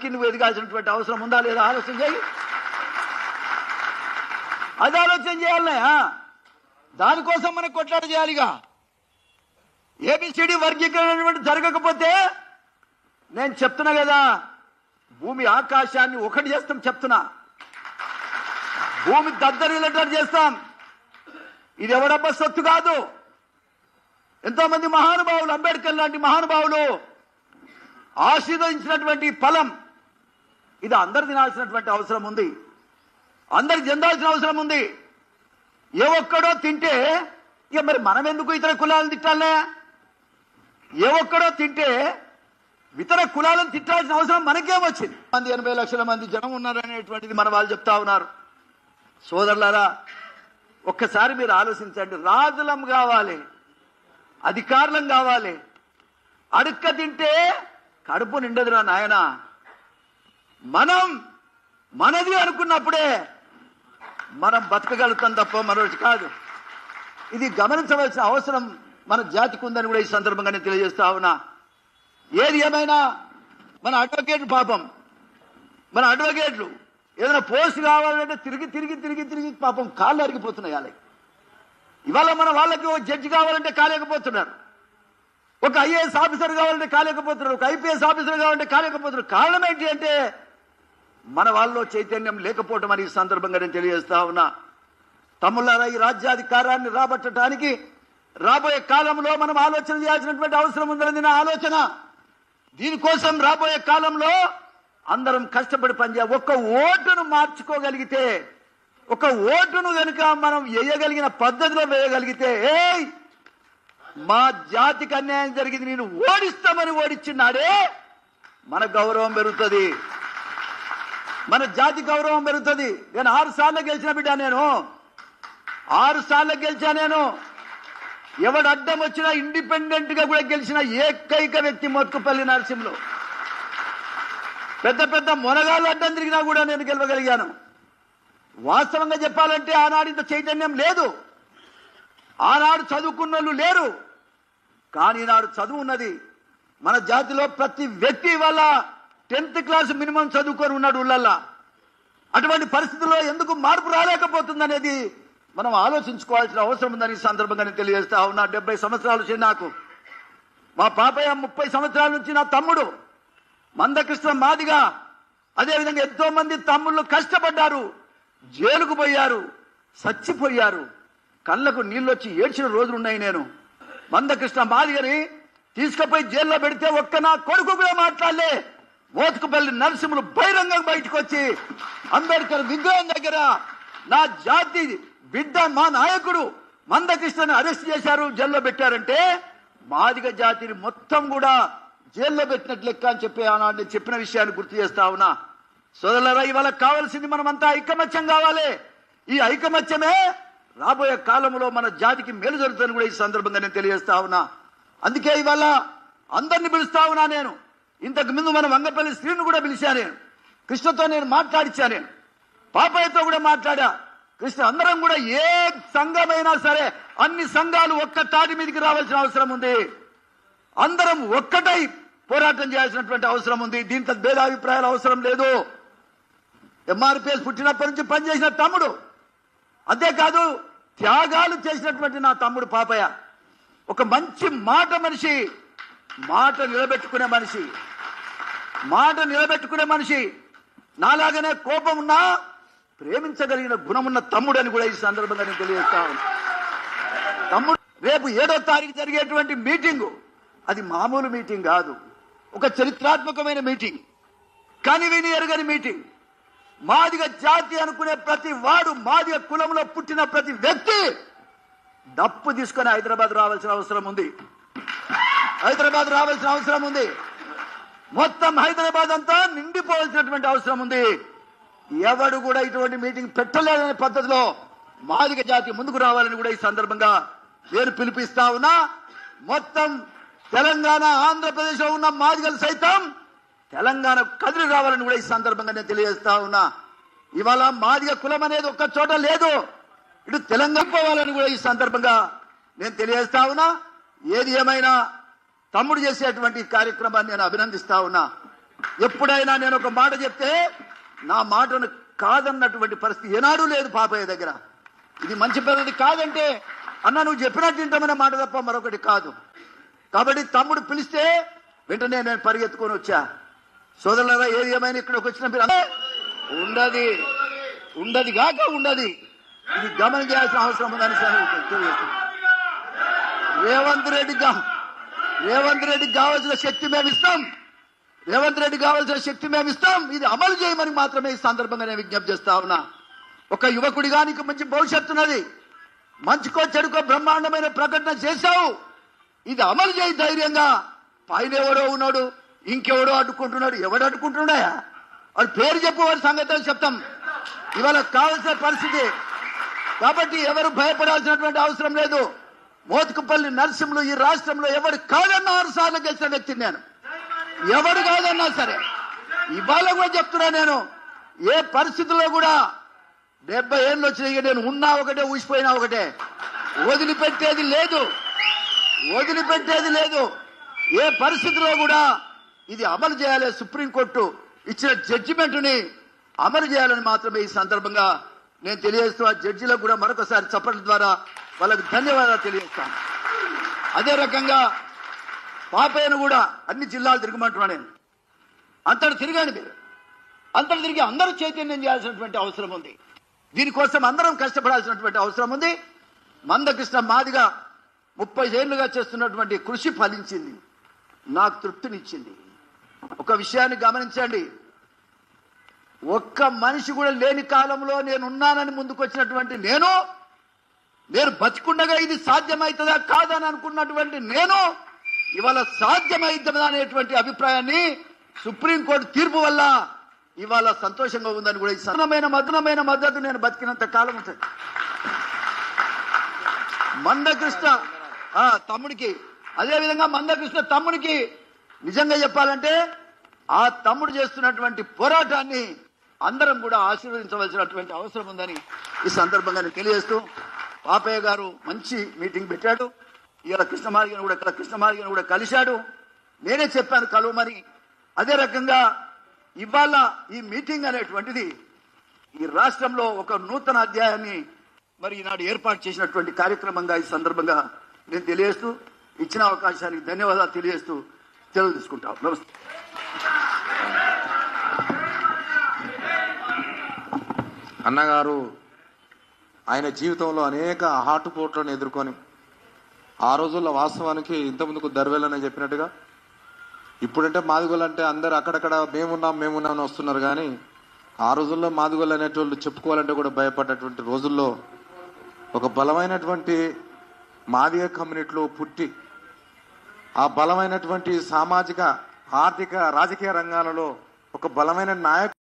నరికి నువ్వు ఎదగాల్సినటువంటి అవసరం ఉందా లేదా ఆలోచన చేయి. అది ఆలోచన చేయాలయా. దానికోసం మనం కొట్లాట చేయాలిగా. ఏబిసిడి వర్గీకరణ జరగకపోతే నేను చెప్తున్నా కదా, భూమి ఆకాశాన్ని ఒకటి చేస్తాం చెప్తున్నా. భూమి దద్దరిల్లేటట్టు చేస్తాం. ఇది ఎవడబ్బా సొత్తు కాదు. ఎంతో మంది మహానుభావులు, అంబేద్కర్ లాంటి మహానుభావులు ఆశీర్వదించినటువంటి ఫలం. ఇది అందరు తినాల్సినటువంటి అవసరం ఉంది, అందరికి చెందాల్సిన అవసరం ఉంది. ఏ ఒక్కడో తింటే ఇక మరి మనం ఎందుకు ఇతర కులాలను తిట్టాలనే? ఏ ఒక్కడో తింటే ఇతర కులాలను తిట్టాల్సిన అవసరం మనకేమొచ్చింది? 80 లక్షల మంది జనం ఉన్నారనేటువంటిది మన వాళ్ళు చెప్తా ఉన్నారు. సోదరులారా, ఒక్కసారి మీరు ఆలోచించండి. రాజులం కావాలి, అధికారులం కావాలి. అడుక్క తింటే కడుపు నిండదురా నాయన. మనం మనది అనుకున్నప్పుడే మనం బతకగలుగుతాం తప్ప మరొకటి కాదు. ఇది గమనించవలసిన అవసరం మన జాతికి ఉందని కూడా ఈ సందర్భంగా నేను తెలియజేస్తా ఉన్నా. ఏది ఏమైనా మన అడ్వకేట్లు పాపం, మన అడ్వకేట్లు ఏదైనా పోస్ట్ కావాలంటే తిరిగి తిరిగి తిరిగి తిరిగి పాపం కాళ్ళు అరిగిపోతున్నాయి వాళ్ళకి. ఇవాళ మన వాళ్ళకి ఓ జడ్జి కావాలంటే కాలేకపోతున్నారు, ఒక ఐఏఎస్ ఆఫీసర్ కావాలంటే కాలేకపోతున్నారు, ఒక ఐపీఎస్ ఆఫీసర్ కావాలంటే కాలేకపోతున్నారు. కారణం ఏంటి అంటే మన వాళ్ళలో చైతన్యం లేకపోవటం అని ఈ సందర్భంగా నేను తెలియజేస్తా ఉన్నా. తమ్ముళ్ళారా, ఈ రాజ్యాధికారాన్ని రాబట్టడానికి రాబోయే కాలంలో మనం ఆలోచన చేయాల్సినటువంటి అవసరం ఉందనేది నా ఆలోచన. దీనికోసం రాబోయే కాలంలో అందరం కష్టపడి పనిచేయాలి. ఒక్క ఓటును మార్చుకోగలిగితే, ఒక ఓటును కనుక మనం వేయగలిగిన పద్ధతిలో వేయగలిగితే, మా జాతికి అన్యాయం జరిగింది, నేను ఓడిస్తామని ఓడించినాడే మన గౌరవం పెరుగుతుంది, మన జాతి గౌరవం పెరుగుతుంది. నేను 6 సార్లు గెలిచిన బిడ్డ, నేను 6 సార్లు గెలిచా. నేను ఎవడు అడ్డం వచ్చినా ఇండిపెండెంట్ గా కూడా గెలిచిన ఏకైక వ్యక్తి మోత్కుపల్లి నరసింహులు. పెద్ద పెద్ద మొనగాళ్ళు అడ్డం తిరిగినా కూడా నేను గెలవగలిగాను. వాస్తవంగా చెప్పాలంటే ఆనాడు ఇంత చైతన్యం లేదు, ఆనాడు చదువుకున్న వాళ్ళు లేరు. కానీ ఈనాడు చదువు ఉన్నది. మన జాతిలో ప్రతి వ్యక్తి వల్ల 10th క్లాస్ మినిమం చదువుకొని ఉన్నాడు ఊళ్ళల్లా. అటువంటి పరిస్థితుల్లో ఎందుకు మార్పు రాలేకపోతుంది అనేది మనం ఆలోచించుకోవాల్సిన అవసరం ఉందని ఈ సందర్భంగా నేను తెలియజేస్తా ఉన్నా. 70 సంవత్సరాలు వచ్చి నాకు, మా పాపయ్య 30 సంవత్సరాల నుంచి, నా తమ్ముడు మందకృష్ణ మాదిగా, అదేవిధంగా ఎంతో మంది తమ్ముళ్ళు కష్టపడ్డారు, జైలుకు పోయారు, చచ్చిపోయారు, కళ్ళకు నీళ్ళొచ్చి ఏడ్చిన రోజులు ఉన్నాయి. నేను మందకృష్ణ మాదిగని తీసుకుపోయి జైల్లో పెడితే ఒక్క నా కొడుకు కూడా మాట్లాడలే. మోత్కుపల్లి నరసింహులు బహిరంగంగా బయటకు వచ్చి అంబేద్కర్ విగ్రహం దగ్గర నా జాతి బిడ్డ, మా నాయకుడు మందకృష్ణని అరెస్ట్ చేశారు, జైల్లో పెట్టారంటే మాదిగ జాతిని మొత్తం కూడా జైల్లో పెట్టినట్లు లెక్క అని చెప్పి ఆనాడు చెప్పిన విషయాన్ని గుర్తు చేస్తా ఉన్నా. సోదరులారా, ఇవాళ కావాల్సింది మనమంతా ఐకమత్యం కావాలి. ఈ ఐకమత్యమే రాబోయే కాలంలో మన జాతికి మేలు జరుగుతుందని కూడా ఈ సందర్భంగా నేను తెలియజేస్తా ఉన్నా. అందుకే ఇవాళ అందరిని పిలుస్తా ఉన్నా. నేను ఇంతకు ముందు మన వంగపల్లి శ్రీను కూడా పిలిచా, నేను కృష్ణతో నేను మాట్లాడిచ్చా, నేను పాపయ్యతో కూడా మాట్లాడా. కృష్ణ అందరం కూడా ఏ సంఘమైనా సరే అన్ని సంఘాలు ఒక్క తాటి మీదకి రావాల్సిన అవసరం ఉంది. అందరం ఒక్కటై పోరాటం చేయాల్సినటువంటి అవసరం ఉంది. దీంట్లో భేదాభిప్రాయాలు అవసరం లేదు. ఎంఆర్పిఎస్ పుట్టినప్పటి నుంచి పనిచేసిన తమ్ముడు, అంతేకాదు త్యాగాలు చేసినటువంటి నా తమ్ముడు పాపయ్య ఒక మంచి మాట మనిషి, మాట నిలబెట్టుకునే మనిషి, మాట నిలబెట్టుకునే మనిషి. నాలాగనే కోపం ఉన్నా ప్రేమించగలిగిన గుణమున్న తమ్ముడు అని కూడా ఈ సందర్భంగా నేను తెలియజేస్తాను. తమ్ముడు రేపు 7వ తారీఖు జరిగేటువంటి మీటింగు అది మామూలు మీటింగ్ కాదు, ఒక చరిత్రాత్మకమైన మీటింగ్, కని విని ఎరగని మీటింగ్. మాదిగ జాతి అనుకునే ప్రతి వాడు, మాదిగ కులంలో పుట్టిన ప్రతి వ్యక్తి డప్పు తీసుకొని హైదరాబాద్ రావాల్సిన అవసరం ఉంది. హైదరాబాద్ రావాల్సిన అవసరం ఉంది. మొత్తం హైదరాబాద్ అంతా నిండిపోవాల్సినటువంటి అవసరం ఉంది. ఎవడు కూడా ఇటువంటి మీటింగ్ పెట్టలేదనే పద్ధతిలో మాదిగ జాతి ముందుకు రావాలని కూడా ఈ సందర్భంగా నేను పిలిపిస్తా ఉన్నా. మొత్తం తెలంగాణ, ఆంధ్రప్రదేశ్ లో ఉన్న మాదిగలు సైతం తెలంగాణ కదిలి రావాలని కూడా ఈ సందర్భంగా నేను తెలియజేస్తా ఉన్నా. ఇవాళ మాదిగ కులం అనేది ఒక్క చోట లేదు, ఇటు తెలంగాణ పోవాలని కూడా ఈ సందర్భంగా నేను తెలియజేస్తా ఉన్నా. ఏది ఏమైనా తమ్ముడు చేసేటువంటి కార్యక్రమాన్ని నేను అభినందిస్తా ఉన్నా. ఎప్పుడైనా నేను ఒక మాట చెప్తే నా మాటను కాదన్నటువంటి పరిస్థితి ఏనాడూ లేదు పాపయ్య దగ్గర. ఇది మంచి పద్ధతి కాదంటే అన్న నువ్వు చెప్పినట్టు వింటామనే మాట తప్ప మరొకటి కాదు. కాబట్టి తమ్ముడు పిలిస్తే వెంటనే నేను పరిగెత్తుకొని వచ్చా. సోదరులారా, ఏది ఏమైనా ఇక్కడికి వచ్చిన ఉండదు కాక ఉండదు. ఇది గమనించాల్సిన అవసరం ఉందని తెలియజేస్తుంది. రేవంత్ రెడ్డికి కావాల్సిన శక్తి మేము ఇస్తాం. ఇది అమలు చేయమని మాత్రమే ఈ సందర్భంగా నేను విజ్ఞప్తి చేస్తా ఉన్నా. ఒక యువకుడిగా నీకు మంచి భవిష్యత్తు ఉన్నది. మంచికో చెడుకో బ్రహ్మాండమైన ప్రకటన చేశావు. ఇది అమలు చేయి ధైర్యంగా. పైన ఎవడో ఉన్నాడు, ఇంకెవడో అడ్డుకుంటున్నాడు. ఎవడు అడ్డుకుంటున్నాయా? వాడి పేరు చెప్పు, వాడి సంగతి చెప్తాం. ఇవాళ కావాల్సిన పరిస్థితి. కాబట్టి ఎవరు భయపడాల్సినటువంటి అవసరం లేదు. మోత్కుపల్లి నరసింహులు ఈ రాష్ట్రంలో ఎవడు కాదన్నా 6 సార్లు గెలిచిన వ్యక్తిని నేను. ఎవడు కాదన్నా సరే ఇవాళ కూడా చెప్తున్నా, నేను ఏ పరిస్థితుల్లో కూడా 70 ఏళ్ళు వచ్చినాయి, నేను ఉన్నా ఒకటే, ఊసిపోయినా ఒకటే. వదిలిపెట్టేది లేదు. ఏ పరిస్థితిలో కూడా ఇది అమలు చేయాలి. సుప్రీంకోర్టు ఇచ్చిన జడ్జిమెంట్ని అమలు చేయాలని మాత్రమే ఈ సందర్భంగా నేను తెలియజేస్తూ, ఆ జడ్జిలకు కూడా మరొకసారి చప్పట్ల ద్వారా వాళ్ళకు ధన్యవాదాలు తెలియజేస్తాను. అదే రకంగా పాపయ్యను కూడా అన్ని జిల్లాలు తిరగమంటున్నా నేను. అంతటి తిరగండి మీరు. అంతటి తిరిగి అందరూ చైతన్యం చేయాల్సినటువంటి అవసరం ఉంది. దీనికోసం అందరం కష్టపడాల్సినటువంటి అవసరం ఉంది. మందకృష్ణ మాదిగా 30 ఏళ్లుగా చేస్తున్నటువంటి కృషి ఫలించింది, నాకు తృప్తినిచ్చింది. ఒక విషయాన్ని గమనించండి, ఒక్క మనిషి కూడా లేని కాలంలో నేనున్నానని ముందుకొచ్చినటువంటి నేను బతికుండగా ఇది సాధ్యమవుతుందా కాదని అనుకున్నటువంటి నేను ఇవాళ సాధ్యమవుతుందా అనేటువంటి అభిప్రాయాన్ని సుప్రీంకోర్టు తీర్పు వల్ల ఇవాళ సంతోషంగా ఉందని కూడా ఈ మధురమైన మద్దతు నేను బతికినంత కాలం ఉంటుంది. మందకృష్ణ తమ్ముడికి, అదేవిధంగా మందకృష్ణ తమ్ముడికి నిజంగా చెప్పాలంటే ఆ తమ్ముడు చేస్తున్నటువంటి పోరాటాన్ని అందరం కూడా ఆశీర్వదించవలసినటువంటి అవసరం ఉందని ఈ సందర్భంగా నేను తెలియజేస్తూ, పాపయ్య గారు మంచి మీటింగ్ పెట్టాడు. ఇవాళ కృష్ణమార్గిని కూడా కలిశాడు. నేనే చెప్పాను కలవమని. అదే రకంగా ఇవాళ ఈ మీటింగ్ అనేటువంటిది ఈ రాష్ట్రంలో ఒక నూతన అధ్యాయాన్ని మరి ఈనాడు ఏర్పాటు చేసినటువంటి కార్యక్రమంగా ఈ సందర్భంగా నేను తెలియజేస్తూ, ఇచ్చిన అవకాశానికి ధన్యవాదాలు తెలియజేస్తూ సెలవు తీసుకుంటాం. నమస్తే. అన్నగారు ఆయన జీవితంలో అనేక ఆటుపోట్లను ఎదుర్కొని, ఆ రోజుల్లో వాస్తవానికి ఇంతకుముందుకు దర్వేలని చెప్పినట్టుగా ఇప్పుడంటే మాదిగోళ్ళు అంటే అందరు అక్కడక్కడ మేమున్నాం అని వస్తున్నారు. కానీ ఆ రోజుల్లో మాదిగోళ్ళు అనేటోళ్ళు చెప్పుకోవాలంటే కూడా భయపడ్డటువంటి రోజుల్లో ఒక బలమైనటువంటి మాదిగ కమ్యూనిటీలో పుట్టి, ఆ బలమైనటువంటి సామాజిక, ఆర్థిక, రాజకీయ రంగాలలో ఒక బలమైన నాయకుడు